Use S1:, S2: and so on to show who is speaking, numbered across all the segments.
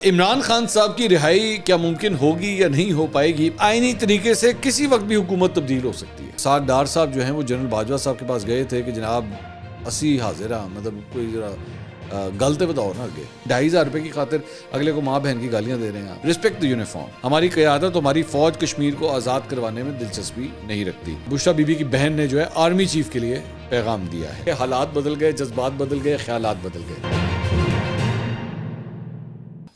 S1: عمران خان صاحب کی رہائی کیا ممکن ہوگی یا نہیں ہو پائے گی؟ آئینی طریقے سے کسی وقت بھی حکومت تبدیل ہو سکتی ہے۔ سعد ڈار صاحب جو ہیں وہ جنرل باجوہ صاحب کے پاس گئے تھے کہ جناب اسی حاضر ہیں، مطلب کوئی ذرا غلطے بتاؤ نا، آگے 2,500 روپے کی خاطر اگلے کو ماں بہن کی گالیاں دے رہے ہیں۔ رسپیکٹ دی یونیفارم، ہماری قیادت ہماری فوج کشمیر کو آزاد کروانے میں دلچسپی نہیں رکھتی۔ بشرا بی بی کی بہن نے جو ہے آرمی چیف کے لیے پیغام دیا ہے۔ حالات بدل گئے، جذبات بدل گئے، خیالات بدل گئے۔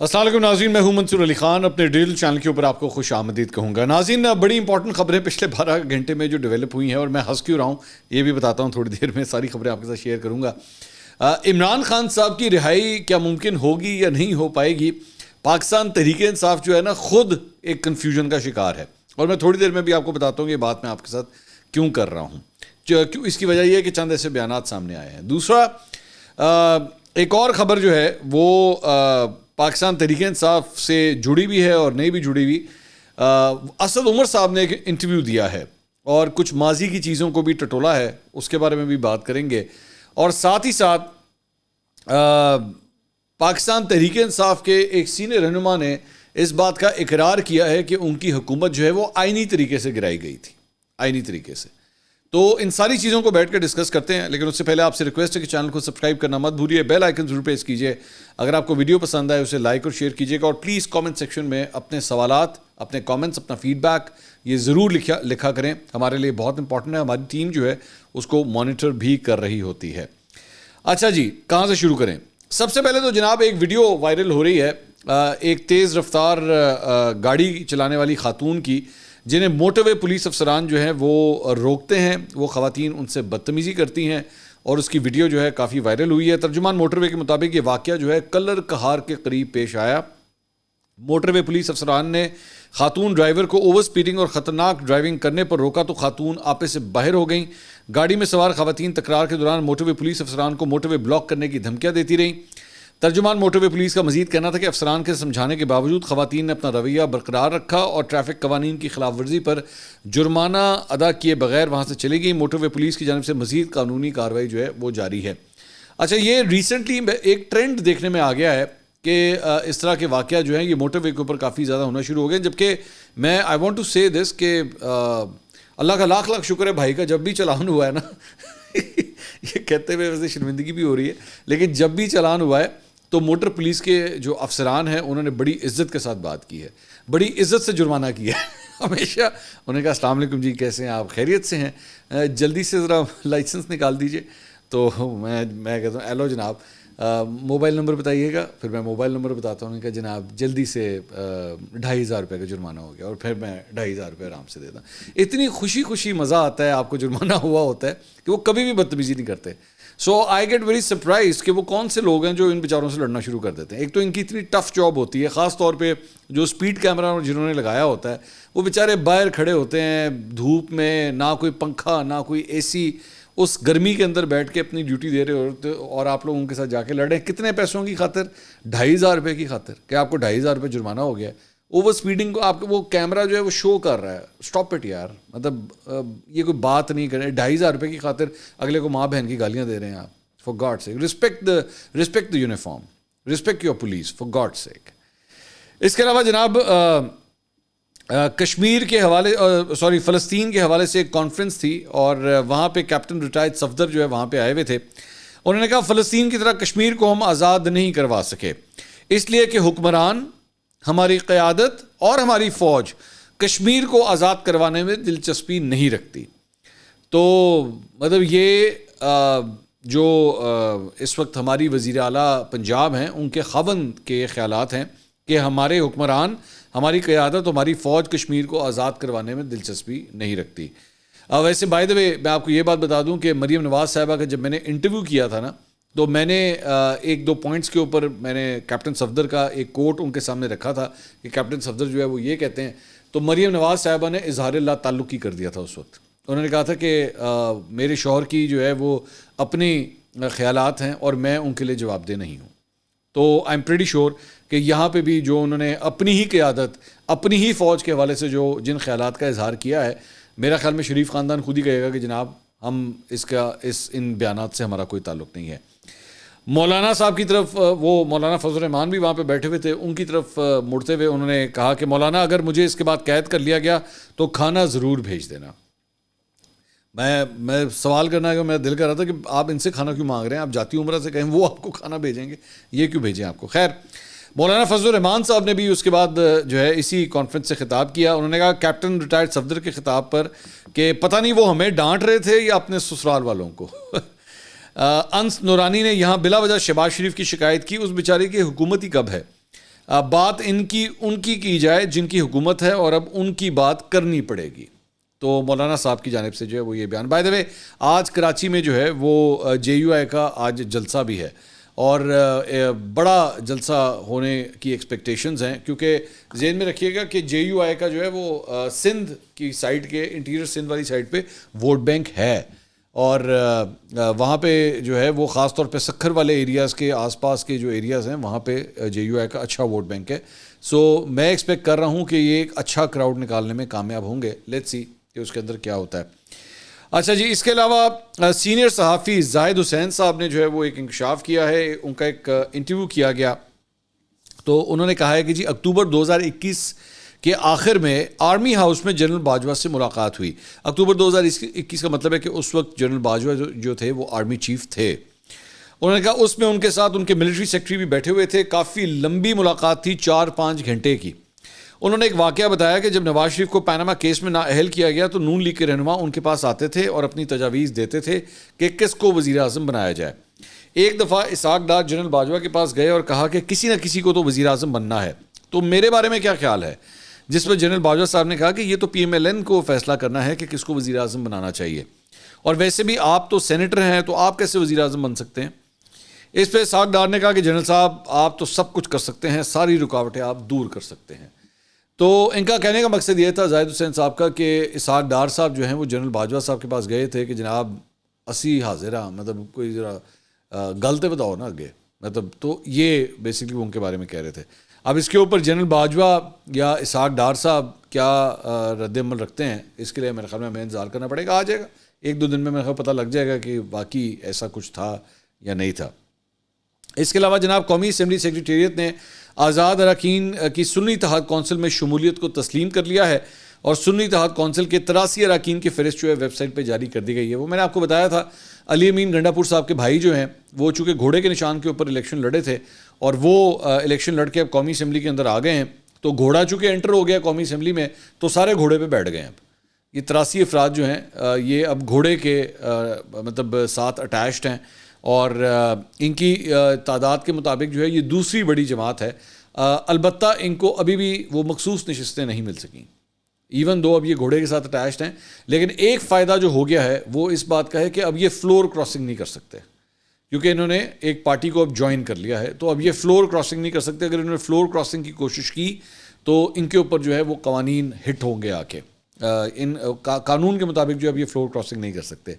S1: السلام علیکم ناظرین، میں ہوں منصور علی خان، اپنے ڈیل چینل کے اوپر آپ کو خوش آمدید کہوں گا۔ ناظرین، بڑی امپورٹنٹ خبریں پچھلے 12 گھنٹے میں جو ڈیولپ ہوئی ہیں، اور میں ہنس کیوں رہا ہوں یہ بھی بتاتا ہوں تھوڑی دیر میں، ساری خبریں آپ کے ساتھ شیئر کروں گا۔ عمران خان صاحب کی رہائی کیا ممکن ہوگی یا نہیں ہو پائے گی؟ پاکستان تحریک انصاف جو ہے نا، خود ایک کنفیوژن کا شکار ہے، اور میں تھوڑی دیر میں بھی آپ کو بتاتا ہوں یہ بات میں آپ کے ساتھ کیوں کر رہا ہوں۔ کیوں؟ اس کی وجہ یہ ہے کہ چند ایسے بیانات سامنے آئے ہیں۔ دوسرا، ایک اور خبر جو ہے وہ پاکستان تحریک انصاف سے جڑی بھی ہے اور نہیں بھی جڑی ہوئی۔ اسد عمر صاحب نے ایک انٹرویو دیا ہے اور کچھ ماضی کی چیزوں کو بھی ٹٹولا ہے، اس کے بارے میں بھی بات کریں گے۔ اور ساتھ ہی ساتھ پاکستان تحریک انصاف کے ایک سینئر رہنما نے اس بات کا اقرار کیا ہے کہ ان کی حکومت جو ہے وہ آئینی طریقے سے گرائی گئی تھی، آئینی طریقے سے۔ تو ان ساری چیزوں کو بیٹھ کر ڈسکس کرتے ہیں، لیکن اس سے پہلے آپ سے ریکویسٹ ہے کہ چینل کو سبسکرائب کرنا مت بھولیے، بیل آئیکن ضرور پریس کیجیے۔ اگر آپ کو ویڈیو پسند آئے اسے لائک اور شیئر کیجیے گا، اور پلیز کامنٹ سیکشن میں اپنے سوالات، اپنے کامنٹس، اپنا فیڈ بیک یہ ضرور لکھا کریں، ہمارے لیے بہت امپورٹنٹ ہے۔ ہماری ٹیم جو ہے اس کو مانیٹر بھی کر رہی ہوتی ہے۔ اچھا جی، کہاں سے شروع کریں؟ سب سے پہلے تو جناب ایک ویڈیو وائرل ہو رہی ہے ایک تیز رفتار گاڑی چلانے والی خاتون کی، جنہیں موٹر وے پولیس افسران جو ہیں وہ روکتے ہیں، وہ خواتین ان سے بدتمیزی کرتی ہیں، اور اس کی ویڈیو جو ہے کافی وائرل ہوئی ہے۔ ترجمان موٹر وے کے مطابق یہ واقعہ جو ہے کلر کہار کے قریب پیش آیا۔ موٹر وے پولیس افسران نے خاتون ڈرائیور کو اوور سپیڈنگ اور خطرناک ڈرائیونگ کرنے پر روکا تو خاتون آپے سے باہر ہو گئیں۔ گاڑی میں سوار خواتین تکرار کے دوران موٹر وے پولیس افسران کو موٹر وے بلاک کرنے کی دھمکیاں دیتی رہیں۔ ترجمان موٹر وے پولیس کا مزید کہنا تھا کہ افسران کے سمجھانے کے باوجود خواتین نے اپنا رویہ برقرار رکھا اور ٹریفک قوانین کی خلاف ورزی پر جرمانہ ادا کیے بغیر وہاں سے چلی گئی۔ موٹر وے پولیس کی جانب سے مزید قانونی کارروائی جو ہے وہ جاری ہے۔ اچھا، یہ ریسنٹلی ایک ٹرینڈ دیکھنے میں آ گیا ہے کہ اس طرح کے واقعہ جو ہیں یہ موٹر وے کے اوپر کافی زیادہ ہونا شروع ہو گئے، جبکہ میں آئی وانٹ ٹو سے دس کہ اللہ کا لاکھ لاکھ شکر ہے بھائی کا، جب بھی چلان ہوا ہے نا یہ کہتے ہوئے ویسے شرمندگی بھی ہو رہی ہے، لیکن جب بھی چلان ہوا ہے تو موٹر پولیس کے جو افسران ہیں انہوں نے بڑی عزت کے ساتھ بات کی ہے، بڑی عزت سے جرمانہ کیا ہے۔ ہمیشہ انہوں نے کہا السلام علیکم جی، کیسے ہیں آپ؟ خیریت سے ہیں؟ جلدی سے ذرا لائسنس نکال دیجئے۔ تو میں کہتا ہوں ایلو جناب، موبائل نمبر بتائیے گا۔ پھر میں موبائل نمبر بتاتا ہوں کہ جناب جلدی سے 2,500 روپے کا جرمانہ ہو گیا، اور پھر میں 2,500 روپے آرام سے دیتا ہوں۔ اتنی خوشی مزہ آتا ہے، آپ کو جرمانہ ہوا ہوتا ہے کہ وہ کبھی بھی بدتمیزی نہیں کرتے۔ سو آئی گیٹ ویری سرپرائز کہ وہ کون سے لوگ ہیں جو ان بیچاروں سے لڑنا شروع کر دیتے ہیں۔ ایک تو ان کی اتنی ٹف جاب ہوتی ہے، خاص طور پہ جو اسپیڈ کیمرہ جنہوں نے لگایا ہوتا ہے، وہ بیچارے باہر کھڑے ہوتے ہیں دھوپ میں، نہ کوئی پنکھا نہ کوئی اے سی، اس گرمی کے اندر بیٹھ کے اپنی ڈیوٹی دے رہے ہوتے، اور آپ لوگ ان کے ساتھ جا کے لڑ رہے ہیں۔ کتنے پیسوں کی خاطر؟ 2,500 روپے کی خاطر، کہ آپ کو 2,500 روپے جرمانہ ہو گیا ہے۔ اوور سپیڈنگ کو آپ وہ کیمرہ جو ہے وہ شو کر رہا ہے۔ اسٹاپ اٹ یار، مطلب یہ کوئی بات نہیں کریں۔ 2,500 روپے کی خاطر اگلے کو ماں بہن کی گالیاں دے رہے ہیں آپ۔ For God sake, respect the uniform, respect your police, for God sake. اس کے علاوہ جناب کشمیر کے حوالے فلسطین کے حوالے سے ایک کانفرنس تھی، اور وہاں پہ کیپٹن ریٹائرڈ صفدر جو ہے وہاں پہ آئے ہوئے تھے۔ انہوں نے کہا فلسطین کی طرح کشمیر کو ہم آزاد نہیں کروا سکے، اس لیے کہ حکمران، ہماری قیادت اور ہماری فوج کشمیر کو آزاد کروانے میں دلچسپی نہیں رکھتی۔ تو مطلب یہ جو اس وقت ہماری وزیر اعلیٰ پنجاب ہیں، ان کے خاوند کے یہ خیالات ہیں کہ ہمارے حکمران، ہماری قیادت، ہماری فوج کشمیر کو آزاد کروانے میں دلچسپی نہیں رکھتی۔ ویسے بائی دا وے میں آپ کو یہ بات بتا دوں کہ مریم نواز صاحبہ کا جب میں نے انٹرویو کیا تھا نا، تو میں نے ایک دو پوائنٹس کے اوپر میں نے کیپٹن صفدر کا ایک کوٹ ان کے سامنے رکھا تھا کہ کیپٹن صفدر جو ہے وہ یہ کہتے ہیں، تو مریم نواز صاحبہ نے اظہار لا تعلق کی کر دیا تھا اس وقت۔ انہوں نے کہا تھا کہ میرے شوہر کی جو ہے وہ اپنی خیالات ہیں اور میں ان کے لیے جواب دہ نہیں ہوں۔ تو آئی ایم پریٹی شیور کہ یہاں پہ بھی جو انہوں نے اپنی ہی قیادت، اپنی ہی فوج کے حوالے سے جو جن خیالات کا اظہار کیا ہے، میرا خیال میں شریف خاندان خود ہی کہے گا کہ جناب ہم ان بیانات سے ہمارا کوئی تعلق نہیں ہے۔ مولانا صاحب کی طرف وہ مولانا فضل الرحمان بھی وہاں پہ بیٹھے ہوئے تھے, ان کی طرف مڑتے ہوئے انہوں نے کہا کہ مولانا اگر مجھے اس کے بعد قید کر لیا گیا تو کھانا ضرور بھیج دینا. میں سوال کرنا ہے کہ میرا دل کر رہا تھا کہ آپ ان سے کھانا کیوں مانگ رہے ہیں, آپ جاتی عمرہ سے کہیں وہ آپ کو کھانا بھیجیں گے, یہ کیوں بھیجیں آپ کو. خیر, مولانا فضل الرحمان صاحب نے بھی اس کے بعد جو ہے اسی کانفرنس سے خطاب کیا. انہوں نے کہا کیپٹن ریٹائرڈ صفدر کے خطاب پر کہ پتہ نہیں وہ ہمیں ڈانٹ رہے تھے یا اپنے سسرال والوں کو. انس نورانی نے یہاں بلا وجہ شہباز شریف کی شکایت کی, اس بیچارے کی حکومت ہی کب ہے, بات ان کی جائے جن کی حکومت ہے اور اب ان کی بات کرنی پڑے گی. تو مولانا صاحب کی جانب سے جو ہے وہ یہ بیان. بائی دا وے آج کراچی میں جو ہے وہ JUI کا آج جلسہ بھی ہے اور بڑا جلسہ ہونے کی ایکسپیکٹیشنز ہیں, کیونکہ ذہن میں رکھیے گا کہ JUI کا جو ہے وہ سندھ کی سائڈ کے انٹیریئر سندھ والی سائڈ پہ ووٹ بینک ہے, اور وہاں پہ جو ہے وہ خاص طور پہ سکھر والے ایریاز کے آس پاس کے جو ایریاز ہیں وہاں پہ JUI کا اچھا ووٹ بینک ہے. سو میں ایکسپیکٹ کر رہا ہوں کہ یہ ایک اچھا کراؤڈ نکالنے میں کامیاب ہوں گے. لیٹس سی کہ اس کے اندر کیا ہوتا ہے. اچھا جی, اس کے علاوہ سینئر صحافی زاہد حسین صاحب نے جو ہے وہ ایک انکشاف کیا ہے, ان کا ایک انٹرویو کیا گیا. تو انہوں نے کہا ہے کہ جی اکتوبر 2021 کے آخر میں آرمی ہاؤس میں جنرل باجوہ سے ملاقات ہوئی. اکتوبر 2021 کا مطلب ہے کہ اس وقت جنرل باجوہ جو تھے وہ آرمی چیف تھے. انہوں نے کہا اس میں ان کے ساتھ ان کے ملٹری سیکرٹری بھی بیٹھے ہوئے تھے. کافی لمبی ملاقات تھی, 4-5 گھنٹے کی. انہوں نے ایک واقعہ بتایا کہ جب نواز شریف کو پیناما کیس میں نااہل کیا گیا تو نون لیگ کے رہنما ان کے پاس آتے تھے اور اپنی تجاویز دیتے تھے کہ کس کو وزیر اعظم بنایا جائے. ایک دفعہ اسحاق ڈار جنرل باجوہ کے پاس گئے اور کہا کہ کسی نہ کسی کو تو وزیر اعظم بننا ہے, تو میرے بارے میں کیا خیال ہے؟ جس پر جنرل باجوہ صاحب نے کہا کہ یہ تو PMLN کو فیصلہ کرنا ہے کہ کس کو وزیر اعظم بنانا چاہیے, اور ویسے بھی آپ تو سینیٹر ہیں تو آپ کیسے وزیر اعظم بن سکتے ہیں. اس پہ اسحاق ڈار نے کہا کہ جنرل صاحب آپ تو سب کچھ کر سکتے ہیں, ساری رکاوٹیں آپ دور کر سکتے ہیں. تو ان کا کہنے کا مقصد یہ تھا زاہد حسین صاحب کا کہ اسحاق ڈار صاحب جو ہیں وہ جنرل باجوہ صاحب کے پاس گئے تھے کہ جناب اسی حاضرہ, مطلب کوئی ذرا غلط بتاؤ نا اگے, مطلب تو یہ بیسکلی وہ ان کے بارے میں کہہ رہے تھے. اب اس کے اوپر جنرل باجوہ یا اسحاق ڈار صاحب کیا رد عمل رکھتے ہیں, اس کے لیے میرے خیال میں ہمیں انتظار کرنا پڑے گا. آ جائے گا 1-2 دن میں میرے خیال پتہ لگ جائے گا کہ باقی ایسا کچھ تھا یا نہیں تھا. اس کے علاوہ جناب قومی اسمبلی سیکریٹریٹ نے آزاد اراکین کی سنی اتحاد کونسل میں شمولیت کو تسلیم کر لیا ہے, اور سنی اتحاد کونسل کے 83 اراکین کی فہرست جو ہے ویب سائٹ پہ جاری کر دی گئی ہے. وہ میں نے آپ کو بتایا تھا علی امین گنڈا پور صاحب کے بھائی جو ہیں وہ چونکہ گھوڑے کے نشان کے اوپر الیکشن لڑے تھے اور وہ الیکشن لڑ کے اب قومی اسمبلی کے اندر آ گئے ہیں, تو گھوڑا چونکہ انٹر ہو گیا قومی اسمبلی میں تو سارے گھوڑے پہ بیٹھ گئے ہیں. اب یہ 83 افراد جو ہیں یہ اب گھوڑے کے مطلب ساتھ اٹیچڈ ہیں, اور ان کی تعداد کے مطابق جو ہے یہ دوسری بڑی جماعت ہے. البتہ ان کو ابھی بھی وہ مخصوص نشستیں نہیں مل سکیں, ایون دو اب یہ گھوڑے کے ساتھ اٹیچڈ ہیں. لیکن ایک فائدہ جو ہو گیا ہے وہ اس بات کا ہے کہ اب یہ فلور کراسنگ نہیں کر سکتے, کیونکہ انہوں نے ایک پارٹی کو اب جوائن کر لیا ہے, تو اب یہ فلور کراسنگ نہیں کر سکتے. اگر انہوں نے فلور کراسنگ کی کوشش کی تو ان کے اوپر جو ہے وہ قوانین ہٹ ہوں گے آ کے, ان قانون کے مطابق جو اب یہ فلور کراسنگ نہیں کر سکتے.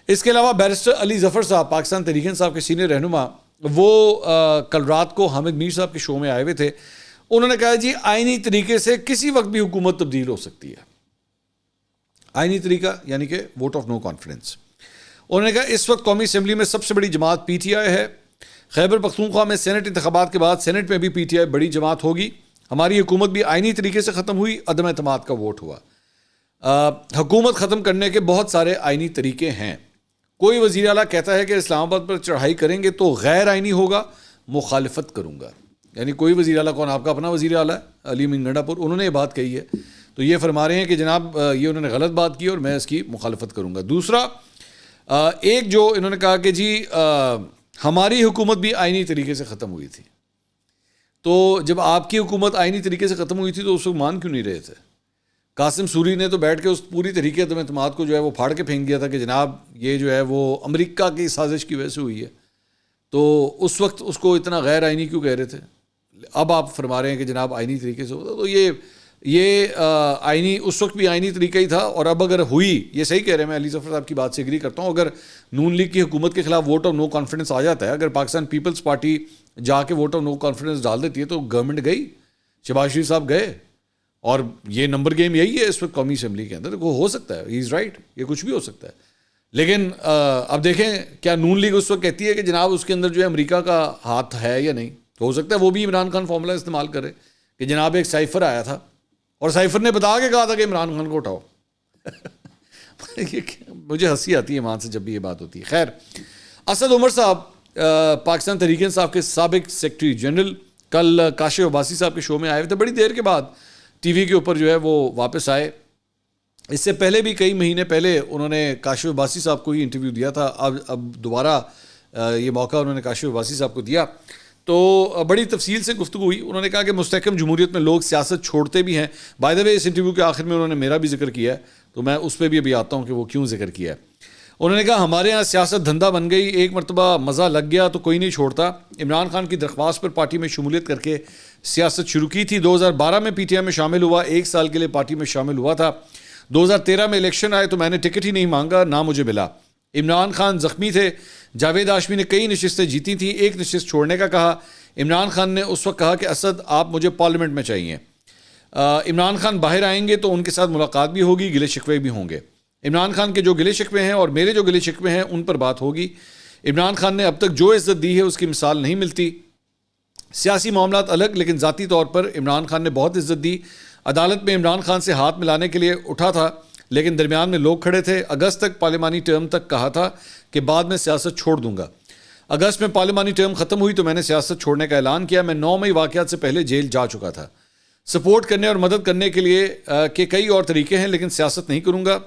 S1: اس کے علاوہ بیرسٹر علی ظفر صاحب پاکستان تحریک انصاف کے سینئر رہنما, وہ کل رات کو حامد میر صاحب کے شو میں آئے ہوئے تھے. انہوں نے کہا جی آئینی طریقے سے کسی وقت بھی حکومت تبدیل ہو سکتی ہے. آئینی طریقہ یعنی کہ ووٹ آف نو کانفیڈنس. انہوں نے کہا اس وقت قومی اسمبلی میں سب سے بڑی جماعت PTI ہے. خیبر پختونخوا میں سینٹ انتخابات کے بعد سینٹ میں بھی PTI بڑی جماعت ہوگی. ہماری حکومت بھی آئینی طریقے سے ختم ہوئی, عدم اعتماد کا ووٹ ہوا. حکومت ختم کرنے کے بہت سارے آئینی طریقے ہیں. کوئی وزیر اعلیٰ کہتا ہے کہ اسلام آباد پر چڑھائی کریں گے تو غیر آئینی ہوگا, مخالفت کروں گا. یعنی کوئی وزیر اعلیٰ کون, آپ کا اپنا وزیر اعلیٰ ہے علی امین گنڈا پور, انہوں نے یہ بات کہی ہے, تو یہ فرما رہے ہیں کہ جناب یہ انہوں نے غلط بات کی اور میں اس کی مخالفت کروں گا. دوسرا ایک جو انہوں نے کہا کہ جی ہماری حکومت بھی آئینی طریقے سے ختم ہوئی تھی. تو جب آپ کی حکومت آئینی طریقے سے ختم ہوئی تھی تو اس کو مان کیوں نہیں رہے تھے؟ قاسم سوری نے تو بیٹھ کے اس پوری طریقے عدم اعتماد کو جو ہے وہ پھاڑ کے پھینک دیا تھا کہ جناب یہ جو ہے وہ امریکہ کی سازش کی وجہ سے ہوئی ہے. تو اس وقت اس کو اتنا غیر آئینی کیوں کہہ رہے تھے؟ اب آپ فرما رہے ہیں کہ جناب آئینی طریقے سے ہوتا, تو یہ آئینی اس وقت بھی آئینی طریقہ ہی تھا. اور اب اگر ہوئی, یہ صحیح کہہ رہے ہیں, میں علی ظفر صاحب کی بات سے ایگری کرتا ہوں, اگر نون لیگ کی حکومت کے خلاف ووٹ آف نو کانفیڈنس آ جاتا ہے, اگر پاکستان پیپلز پارٹی جا کے ووٹ آف نو کانفیڈنس ڈال دیتی ہے تو گورنمنٹ گئی, شہباز شریف صاحب گئے, اور یہ نمبر گیم یہی ہے اس وقت قومی اسمبلی کے اندر. وہ ہو سکتا ہے, ہی از رائٹ, یہ کچھ بھی ہو سکتا ہے. لیکن اب دیکھیں کیا نون لیگ اس وقت کہتی ہے کہ جناب اس کے اندر جو ہے امریکہ کا ہاتھ ہے یا نہیں. تو ہو سکتا ہے وہ بھی عمران خان فارمولا استعمال کرے کہ جناب ایک سائفر آیا تھا اور سائفر نے بتا کے کہا تھا کہ عمران خان کو اٹھاؤ. مجھے ہنسی آتی ہے وہاں سے جب بھی یہ بات ہوتی ہے. خیر، اسد عمر صاحب پاکستان تحریک انصاف کے سابق سیکرٹری جنرل کل کاشف عباسی صاحب کے شو میں آئے ہوئے تھے. بڑی دیر کے بعد ٹی وی کے اوپر جو ہے وہ واپس آئے. اس سے پہلے بھی کئی مہینے پہلے انہوں نے کاشف عباسی صاحب کو ہی انٹرویو دیا تھا. اب دوبارہ یہ موقع انہوں نے کاشف عباسی صاحب کو دیا تو بڑی تفصیل سے گفتگو ہوئی. انہوں نے کہا کہ مستحکم جمہوریت میں لوگ سیاست چھوڑتے بھی ہیں. By the way us interview کے آخر میں انہوں نے میرا بھی ذکر کیا ہے تو میں اس پہ بھی ابھی آتا ہوں کہ وہ کیوں ذکر کیا ہے. انہوں نے کہا ہمارے ہاں سیاست دھندہ بن گئی, ایک مرتبہ مزہ لگ گیا تو کوئی نہیں چھوڑتا. عمران خان کی درخواست پر پارٹی میں شمولیت کر کے سیاست شروع کی تھی. 2012 میں پی ٹی آئی میں شامل ہوا, 1 سال کے لیے پارٹی میں شامل ہوا تھا. 2013 میں الیکشن آئے تو میں نے ٹکٹ ہی نہیں مانگا, نہ مجھے ملا. عمران خان زخمی تھے, جاوید ہاشمی نے کئی نشستیں جیتی تھیں, ایک نشست چھوڑنے کا کہا. عمران خان نے اس وقت کہا کہ اسد آپ مجھے پارلیمنٹ میں چاہیے. عمران خان باہر آئیں گے تو ان کے ساتھ ملاقات بھی ہوگی, گلے شکوے بھی ہوں گے. عمران خان کے جو گلے شکوے ہیں اور میرے جو گلے شکوے ہیں ان پر بات ہوگی. عمران خان نے اب تک جو عزت دی ہے اس کی مثال نہیں ملتی. سیاسی معاملات الگ, لیکن ذاتی طور پر عمران خان نے بہت عزت دی. عدالت میں عمران خان سے ہاتھ ملانے کے لیے اٹھا تھا لیکن درمیان میں لوگ کھڑے تھے. اگست تک پارلیمانی ٹرم تک کہا تھا کہ بعد میں سیاست چھوڑ دوں گا. اگست میں پارلیمانی ٹرم ختم ہوئی تو میں نے سیاست چھوڑنے کا اعلان کیا. میں 9 مئی واقعات سے پہلے جیل جا چکا تھا. سپورٹ کرنے اور مدد کرنے کے لیے کہ کئی اور طریقے ہیں لیکن سیاست نہیں کروں گا.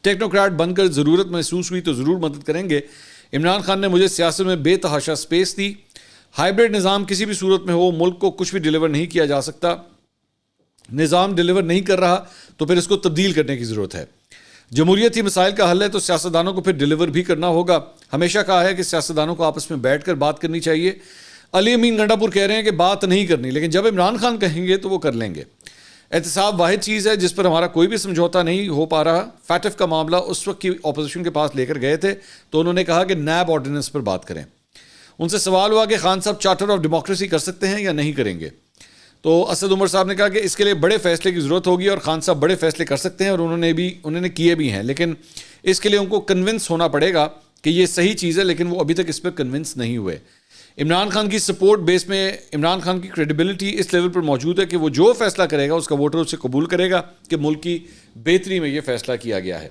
S1: ٹیکنوکریٹ بن کر ضرورت محسوس ہوئی تو ضرور مدد کریں گے. عمران خان نے مجھے سیاست میں بے تحاشا سپیس دی. ہائبرڈ نظام کسی بھی صورت میں ہو ملک کو کچھ بھی ڈیلیور نہیں کیا جا سکتا. نظام ڈیلیور نہیں کر رہا تو پھر اس کو تبدیل کرنے کی ضرورت ہے. جمہوریت ہی مسائل کا حل ہے تو سیاستدانوں کو پھر ڈیلیور بھی کرنا ہوگا. ہمیشہ کہا ہے کہ سیاستدانوں کو آپس میں بیٹھ کر بات کرنی چاہیے. علی امین گنڈا پور کہہ رہے ہیں کہ بات نہیں کرنی, لیکن جب عمران خان کہیں گے تو وہ کر لیں گے. احتساب واحد چیز ہے جس پر ہمارا کوئی بھی سمجھوتا نہیں ہو پا رہا. فیٹف کا معاملہ اس وقت کی اپوزیشن کے پاس لے کر گئے تھے تو انہوں نے کہا کہ نیب آرڈیننس پر بات کریں. ان سے سوال ہوا کہ خان صاحب چارٹر آف ڈیموکریسی کر سکتے ہیں یا نہیں کریں گے. تو اسد عمر صاحب نے کہا کہ اس کے لیے بڑے فیصلے کی ضرورت ہوگی اور خان صاحب بڑے فیصلے کر سکتے ہیں اور انہوں نے کیے بھی ہیں, لیکن اس کے لیے ان کو کنونس ہونا پڑے گا کہ یہ صحیح چیز ہے, لیکن وہ ابھی تک اس پہ کنونس نہیں ہوئے. عمران خان کی سپورٹ بیس میں عمران خان کی کریڈیبلٹی اس لیول پر موجود ہے کہ وہ جو فیصلہ کرے گا اس کا ووٹر اسے قبول کرے گا کہ ملک کی بہتری میں یہ فیصلہ کیا گیا ہے.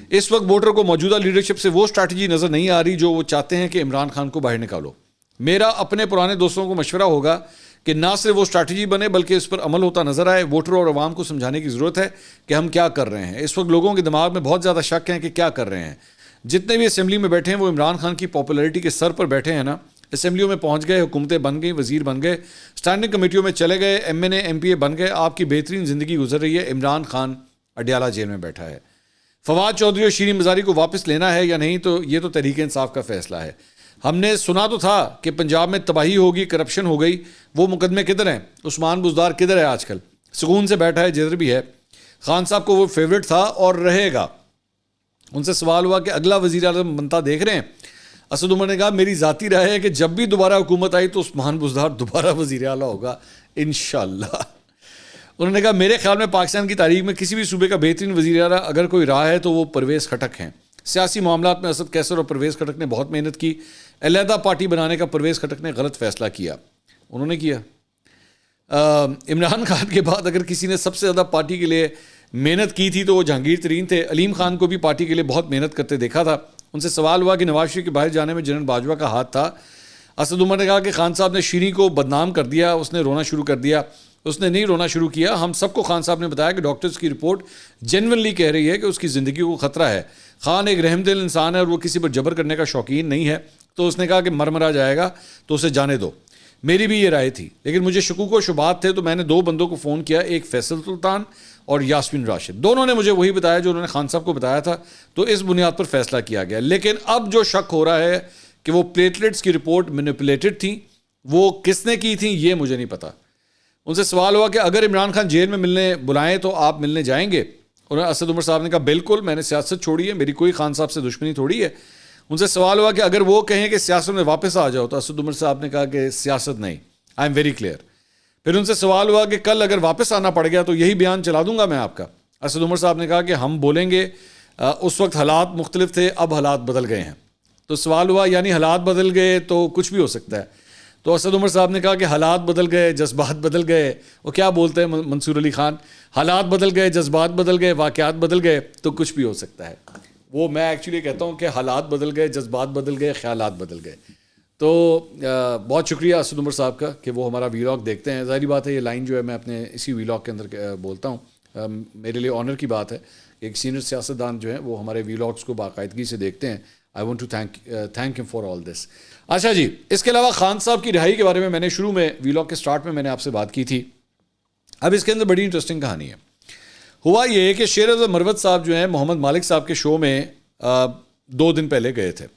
S1: اس وقت ووٹر کو موجودہ لیڈرشپ سے وہ اسٹریٹجی نظر نہیں آ رہی جو وہ چاہتے ہیں کہ عمران خان کو باہر نکالو. میرا اپنے پرانے دوستوں کو مشورہ ہوگا کہ نہ صرف وہ اسٹریٹجی بنے بلکہ اس پر عمل ہوتا نظر آئے. ووٹر اور عوام کو سمجھانے کی ضرورت ہے کہ ہم کیا کر رہے ہیں. اس وقت لوگوں کے دماغ میں بہت زیادہ شک ہیں کہ کیا کر رہے ہیں. جتنے بھی اسمبلی میں بیٹھے ہیں وہ عمران خان کی پاپولیرٹی کے سر پر بیٹھے ہیں نا. اسمبلیوں میں پہنچ گئے, حکومتیں بن گئیں, وزیر بن گئے, اسٹینڈنگ کمیٹیوں میں چلے گئے, M N A M P A بن گئے. آپ کی بہترین زندگی گزر رہی ہے. عمران خان اڈیالہ جیل میں بیٹھا ہے. فواد چودھری اور شیریں مزاری کو واپس لینا ہے یا نہیں تو یہ تو تحریک انصاف کا فیصلہ ہے. ہم نے سنا تو تھا کہ پنجاب میں تباہی ہوگی, کرپشن ہو گئی. وہ مقدمے کدھر ہیں؟ عثمان بزدار کدھر ہے آج کل؟ سکون سے بیٹھا ہے, جدھر بھی ہے. خان صاحب کو وہ فیورٹ تھا اور رہے گا. ان سے سوال ہوا کہ اگلا وزیر اعظم بنتا دیکھ رہے ہیں. اسد عمر نے کہا میری ذاتی رائے ہے کہ جب بھی دوبارہ حکومت آئی تو عثمان بزدار دوبارہ وزیر اعلیٰ ہوگا انشاءاللہ. انہوں نے کہا میرے خیال میں پاکستان کی تاریخ میں کسی بھی صوبے کا بہترین وزیر اعلیٰ اگر کوئی رہا ہے تو وہ پرویز خٹک ہیں. سیاسی معاملات میں اسد کیسر اور پرویز خٹک نے بہت محنت کی. علیحدہ پارٹی بنانے کا پرویز خٹک نے غلط فیصلہ کیا. انہوں نے کیا. عمران خان کے بعد اگر کسی نے سب سے زیادہ پارٹی کے لیے محنت کی تھی تو وہ جہانگیر ترین تھے. علیم خان کو بھی پارٹی کے لیے بہت محنت کرتے دیکھا تھا. ان سے سوال ہوا کہ نواز شریف کے باہر جانے میں جنرل باجوہ کا ہاتھ تھا. اسد عمر نے کہا کہ خان صاحب نے شیریں کو بدنام کر دیا, اس نے رونا شروع کر دیا. اس نے نہیں رونا شروع کیا. ہم سب کو خان صاحب نے بتایا کہ ڈاکٹرز کی رپورٹ جینونلی کہہ رہی ہے کہ اس کی زندگی کو خطرہ ہے. خان ایک رحم دل انسان ہے اور وہ کسی پر جبر کرنے کا شوقین نہیں ہے. تو اس نے کہا کہ مرا جائے گا تو اسے جانے دو. میری بھی یہ رائے تھی, لیکن مجھے شکوک و شبہات تھے تو میں نے 2 بندوں کو فون کیا, ایک فیصل سلطان اور یاسمین راشد. دونوں نے مجھے وہی بتایا جو انہوں نے خان صاحب کو بتایا تھا. تو اس بنیاد پر فیصلہ کیا گیا. لیکن اب جو شک ہو رہا ہے کہ وہ پلیٹلیٹس کی رپورٹ مینیپولیٹڈ تھیں, وہ کس نے کی تھیں یہ مجھے نہیں پتا. ان سے سوال ہوا کہ اگر عمران خان جیل میں ملنے بلائیں تو آپ ملنے جائیں گے؟ انہوں نے اسد عمر صاحب نے کہا بالکل, میں نے سیاست چھوڑی ہے, میری کوئی خان صاحب سے دشمنی تھوڑی ہے. ان سے سوال ہوا کہ اگر وہ کہیں کہ سیاست میں واپس آ جاؤ تو اسد عمر صاحب نے کہا کہ سیاست نہیں, آئی ایم ویری کلیئر. پھر ان سے سوال ہوا کہ کل اگر واپس آنا پڑ گیا تو یہی بیان چلا دوں گا میں آپ کا. اسد عمر صاحب نے کہا کہ ہم بولیں گے اس وقت حالات مختلف تھے, اب حالات بدل گئے ہیں. تو سوال ہوا یعنی حالات بدل گئے تو کچھ بھی ہو سکتا ہے. تو اسد عمر صاحب نے کہا کہ حالات بدل گئے, جذبات بدل گئے. وہ کیا بولتے ہیں منصور علی خان, حالات بدل گئے, جذبات بدل گئے, واقعات بدل گئے تو کچھ بھی ہو سکتا ہے. وہ میں ایکچولی کہتا ہوں کہ حالات بدل گئے, جذبات بدل گئے, خیالات بدل گئے. تو بہت شکریہ اسد عمر صاحب کا کہ وہ ہمارا ویلاگ دیکھتے ہیں. ظاہری بات ہے یہ لائن جو ہے میں اپنے اسی ویلاگ کے اندر بولتا ہوں. میرے لیے آنر کی بات ہے کہ ایک سینئر سیاستدان جو ہیں وہ ہمارے ویلاگس کو باقاعدگی سے دیکھتے ہیں. آئی وانٹ ٹو تھینک ہم فار آل دس. اچھا جی, اس کے علاوہ خان صاحب کی رہائی کے بارے میں نے شروع میں ویلاگ کے سٹارٹ میں نے آپ سے بات کی تھی. اب اس کے اندر بڑی انٹرسٹنگ کہانی ہے. ہوا یہ کہ شیر افضل مروت صاحب جو ہیں محمد مالک صاحب کے شو میں 2 دن پہلے گئے تھے.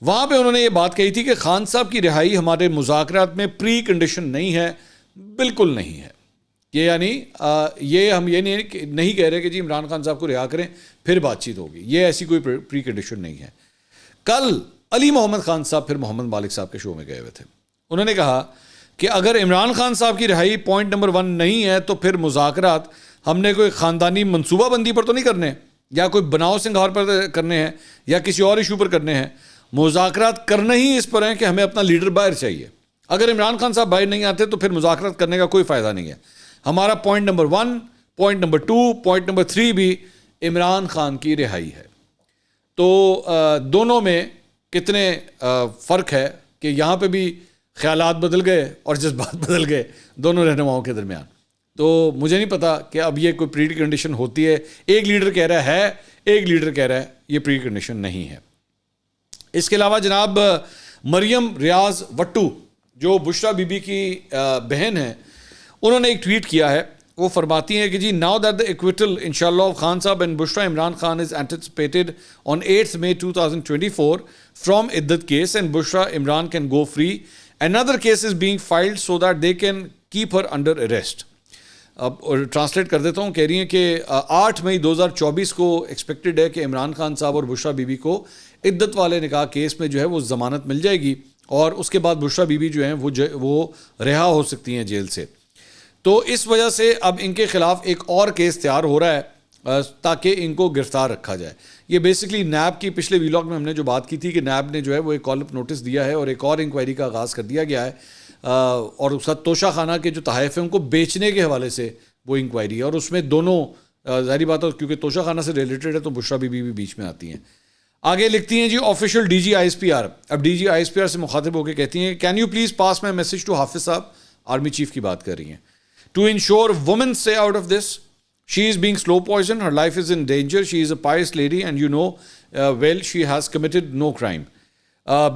S1: وہاں پہ انہوں نے یہ بات کہی تھی کہ خان صاحب کی رہائی ہمارے مذاکرات میں پری کنڈیشن نہیں ہے, بالکل نہیں ہے. یہ یعنی یہ ہم یہ نہیں کہہ رہے کہ جی عمران خان صاحب کو رہا کریں پھر بات چیت ہوگی, یہ ایسی کوئی پری کنڈیشن نہیں ہے. کل علی محمد خان صاحب پھر محمد مالک صاحب کے شو میں گئے ہوئے تھے. انہوں نے کہا کہ اگر عمران خان صاحب کی رہائی پوائنٹ نمبر 1 نہیں ہے تو پھر مذاکرات ہم نے کوئی خاندانی منصوبہ بندی پر تو نہیں کرنے, یا کوئی بناؤ سنگھار پر کرنے ہیں, یا کسی اور ایشو پر کرنے ہیں. مذاکرات کرنا ہی اس پر ہیں کہ ہمیں اپنا لیڈر باہر چاہیے. اگر عمران خان صاحب باہر نہیں آتے تو پھر مذاکرات کرنے کا کوئی فائدہ نہیں ہے. ہمارا point number 1, point number 2, point number 3 بھی عمران خان کی رہائی ہے. تو دونوں میں کتنے فرق ہے کہ یہاں پہ بھی خیالات بدل گئے اور جذبات بدل گئے دونوں رہنماؤں کے درمیان. تو مجھے نہیں پتا کہ اب یہ کوئی پری کنڈیشن ہوتی ہے. ایک لیڈر کہہ رہا ہے, ایک لیڈر کہہ رہا ہے یہ پری کنڈیشن نہیں ہے. اس کے علاوہ جناب مریم ریاض وٹو جو بشرا بی بی کی بہن ہیں, انہوں نے ایک ٹویٹ کیا ہے. وہ فرماتی ہیں کہ جی ناؤ دیٹ دا ایکویٹل انشاءاللہ of Khan Sahib and Bushra Imran Khan is anticipated on 8 May 2024 from عدت case and Bushra Imran can go free. another case is being filed so that they can keep her under arrest. اب ٹرانسلیٹ کر دیتا ہوں. کہہ رہی ہیں کہ 8 مئی 2024 کو ایکسپیکٹڈ ہے کہ عمران خان صاحب اور بشرا بی بی کو عدت والے نکاح کیس میں جو ہے وہ ضمانت مل جائے گی, اور اس کے بعد بشرا بی بی جو ہیں وہ رہا ہو سکتی ہیں جیل سے. تو اس وجہ سے اب ان کے خلاف ایک اور کیس تیار ہو رہا ہے تاکہ ان کو گرفتار رکھا جائے. یہ بیسکلی نیب کی پچھلے ویلاگ میں ہم نے جو بات کی تھی کہ نیب نے جو ہے وہ ایک کال اپ نوٹس دیا ہے اور ایک اور انکوائری کا آغاز کر دیا گیا ہے, اور اس کا توشہ خانہ کے جو تحائف ہیں ان کو بیچنے کے حوالے سے وہ انکوائری ہے. اور اس میں دونوں ظاہری بات ہے کیونکہ توشہ خانہ سے ریلیٹڈ ہے تو بشرا بی بی بھی بیچ میں آتی ہیں. آگے لکھتی ہیں جی official D G I S P R. اب D G I S P R سے مخاطب ہو کے کہتی ہیں can you please pass my message to Hafiz Sahab, army chief کی بات کر رہی ہیں, to ensure woman stay out of this. She is being slow poison, her life is in danger, she is a pious lady and you know well she has committed know crime.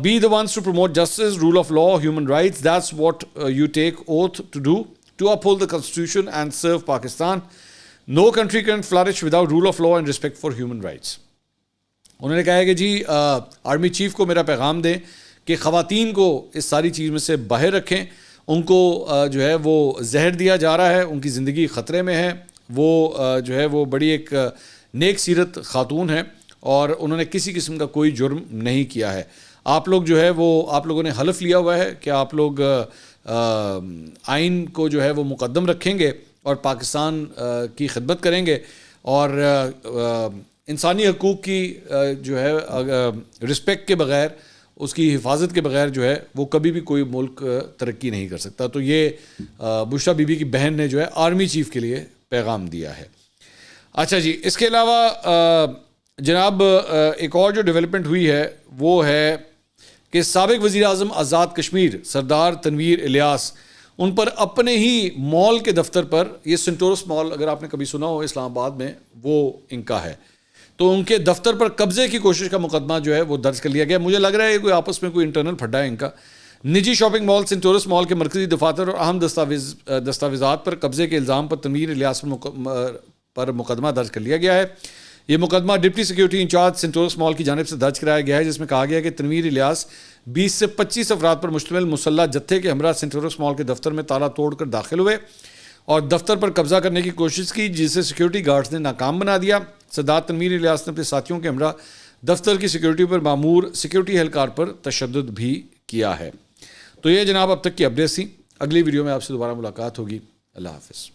S1: Be the ones to promote justice, rule of law, human rights. That's what you take oath to do, to uphold the constitution and serve Pakistan. No country can flourish without rule of law and respect for human rights. انہوں نے کہا ہے کہ جی army chief کو میرا پیغام دیں کہ خواتین کو اس ساری چیز میں سے باہر رکھیں. ان کو جو ہے وہ زہر دیا جا رہا ہے, ان کی زندگی خطرے میں ہے. وہ جو ہے وہ بڑی ایک نیک سیرت خاتون ہے اور انہوں نے کسی قسم کا کوئی جرم نہیں کیا ہے. آپ لوگ جو ہے وہ آپ لوگوں نے حلف لیا ہوا ہے کہ آپ لوگ آئین کو جو ہے وہ مقدم رکھیں گے اور پاکستان کی خدمت کریں گے, اور انسانی حقوق کی جو ہے رسپیکٹ کے بغیر, اس کی حفاظت کے بغیر جو ہے وہ کبھی بھی کوئی ملک ترقی نہیں کر سکتا. تو یہ بشرا بی بی کی بہن نے جو ہے آرمی چیف کے لیے پیغام دیا ہے. اچھا جی, اس کے علاوہ جناب ایک اور جو ڈیولپمنٹ ہوئی ہے وہ ہے کہ سابق وزیر اعظم آزاد کشمیر سردار تنویر الیاس, ان پر اپنے ہی مال کے دفتر پر, یہ سنٹورس مال اگر آپ نے کبھی سنا ہو اسلام آباد میں, وہ ان کا ہے, تو ان کے دفتر پر قبضے کی کوشش کا مقدمہ جو ہے وہ درج کر لیا گیا. مجھے لگ رہا ہے کوئی آپس میں کوئی انٹرنل پھڈا ہے ان کا. نجی شاپنگ مال سنٹورس مال کے مرکزی دفاتر اور اہم دستاویزات پر قبضے کے الزام پر تنویر الیاس پر مقدمہ درج کر لیا گیا ہے. یہ مقدمہ ڈپٹی سیکیورٹی انچارج سنٹورس مال کی جانب سے درج کرایا گیا ہے, جس میں کہا گیا ہے کہ تنویر الیاس 20 سے 25 افراد پر مشتمل مسلح جتھے کے ہمراہ سنٹورس مال کے دفتر میں تالا توڑ کر داخل ہوئے اور دفتر پر قبضہ کرنے کی کوشش کی, جسے سیکیورٹی گارڈز نے ناکام بنا دیا. سردار تنویر الیاس نے اپنے ساتھیوں کے ہمراہ دفتر کی سیکیورٹی پر مامور سیکیورٹی اہلکار پر تشدد بھی کیا ہے. تو یہ جناب اب تک کی اپڈیٹس تھیں. اگلی ویڈیو میں آپ سے دوبارہ ملاقات ہوگی. اللہ حافظ.